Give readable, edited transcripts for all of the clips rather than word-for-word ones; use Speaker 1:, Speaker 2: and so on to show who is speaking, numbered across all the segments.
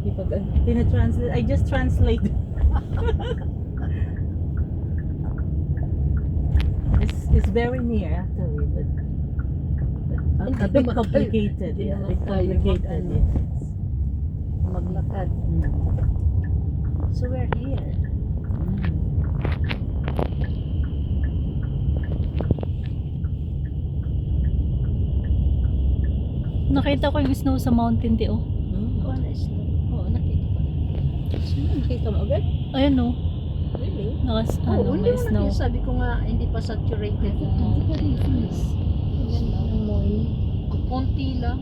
Speaker 1: Tinatranslate. I just translate. It's very near actually, but a bit complicated. Yeah, a bit complicated. Yes.
Speaker 2: Maglakad. So we're here.
Speaker 3: Nakita ko yung snow sa mountain di oh.
Speaker 2: Oh, nice. Oo, nakita ko na.
Speaker 1: Nakita mo agad?
Speaker 3: Ayun oh.
Speaker 1: Really?
Speaker 2: Oo, hindi
Speaker 3: may
Speaker 2: mo
Speaker 3: snow.
Speaker 2: nakita. Sabi ko nga, hindi pa saturated yung ganda. Konti lang.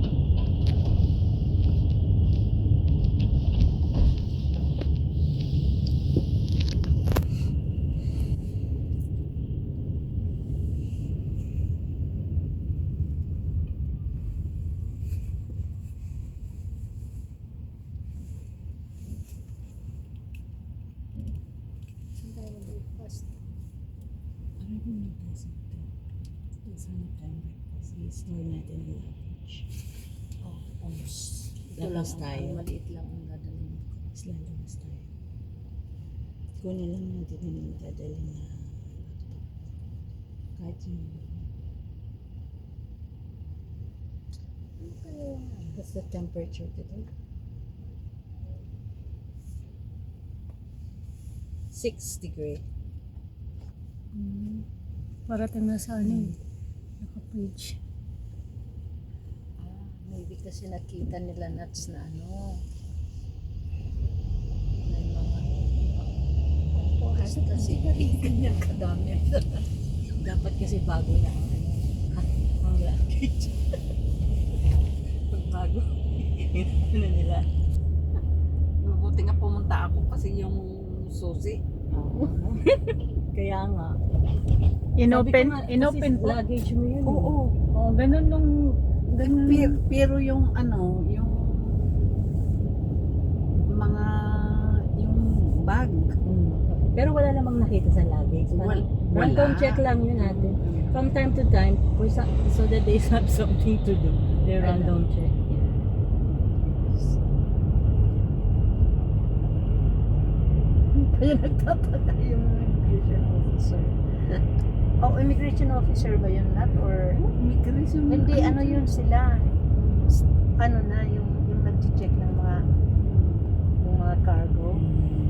Speaker 1: Store natin ang luggage.
Speaker 2: Oh, almost. Ito lang,
Speaker 1: Labas tayo.
Speaker 2: maliit lang ang dadalhin.
Speaker 1: Lalabas tayo. Kunin lang natin yung dadali na kahit yung what's the temperature today? 6 degree.
Speaker 3: Parating na sa ano naka-page.
Speaker 2: Maybe kasi nakita nila nuts na ano. May mga kasi ganyan kadami.
Speaker 1: Dapat kasi bago lang ang luggage. Pag bago, ano nila?
Speaker 4: Mabuti nga pumunta ako kasi yung susi.
Speaker 1: Kaya nga.
Speaker 3: Inopen
Speaker 1: Kasi
Speaker 3: po.
Speaker 1: luggage mo yun.
Speaker 4: Oo.
Speaker 3: Oh, ganun nung ganun.
Speaker 4: Pero yung ano, yung mga yung bag.
Speaker 1: Pero wala namang nakita sa luggage. Parang random check lang yun natin. From time to time, so that they have something to do. They random check.
Speaker 2: Kaya nagtataka yung immigration officer. Oh, immigration officer ba yun, Nat? Or
Speaker 4: Immigration.
Speaker 2: hindi, ano yun sila? Ano na, yung nag-check ng mga cargo.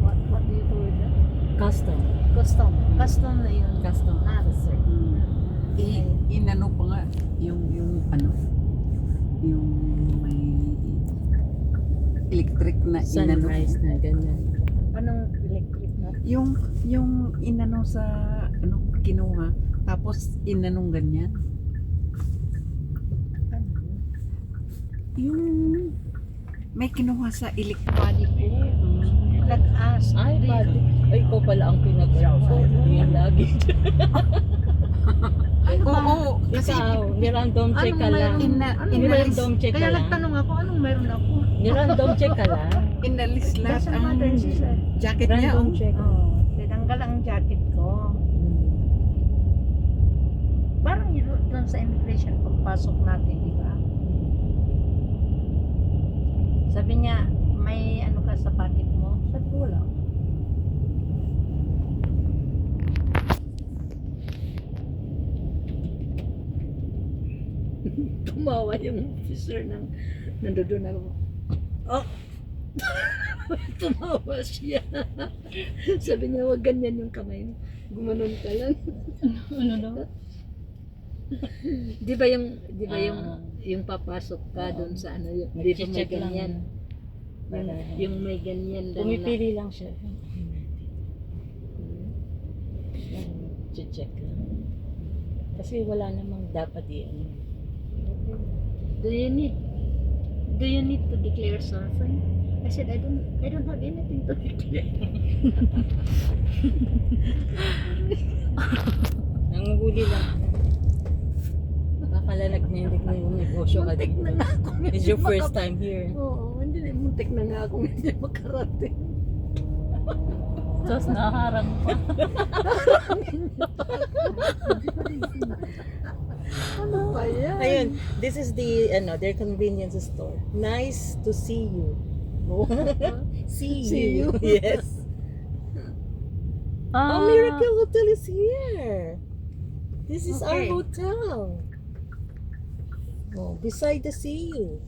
Speaker 2: What do you call that?
Speaker 1: Custom.
Speaker 2: Custom na yun.
Speaker 1: Custom officer.
Speaker 4: Inano pa nga yung ano yung may electric na inano.
Speaker 1: Sunrise na ganyan.
Speaker 2: Anong electric na?
Speaker 4: Yung inano sa ano kinuha tapos inanong ganyan.
Speaker 2: Ano yun?
Speaker 4: Yung may kinuha sa electric.
Speaker 2: Body po. Nag-ask.
Speaker 1: Ay, body. Ay, ikaw pala ang pinag-ano. Yung luggage.
Speaker 4: Oo, kasi
Speaker 1: Ikaw, ni-random check ka lang. Ni-random check ka
Speaker 2: Kaya
Speaker 1: lang.
Speaker 2: nagtanong ako, anong meron ako?
Speaker 1: Ni-random check ka lang.
Speaker 4: inalis lahat
Speaker 2: Doesn't
Speaker 4: ang
Speaker 2: matter, she said.
Speaker 4: jacket niya.
Speaker 1: Random check.
Speaker 2: Oh, tinanggal ang jacket ko. Parang yun doon sa immigration pagpasok natin, di ba? Sabi niya, may ano ka sa pocket mo? Sabi ko, wala. Tumawa yung officer ng nandoon ako. Oh! Tumawa siya. Sabi niya, wag ganyan yung kamay mo. Gumanon ka lang.
Speaker 3: Ano daw?
Speaker 2: Di ba yung papasok ka doon sa ano, di ba may
Speaker 1: Nag-check lang.
Speaker 2: ganyan? Yung may ganyan lang na.
Speaker 1: Pumipili lang siya. Check lang. Kasi wala namang dapat i-ano.
Speaker 2: Do you need to declare something? I said, I don't have anything to declare.
Speaker 1: Nanguhuli lang. Nakakalalag na hindi mo yung negosyo ka dito. It's your first time here.
Speaker 2: Oo, hindi na muntik na nga akong hindi makarating.
Speaker 3: Tapos nakaharang pa.
Speaker 2: Ano ba yan?
Speaker 1: Ayun, this is the their convenience store. Nice to see you. See
Speaker 4: See
Speaker 1: you.
Speaker 4: you.
Speaker 1: Yes. Oh, Miracle Hotel is here. This is our
Speaker 2: Okay.
Speaker 1: hotel. Oh, beside the sea.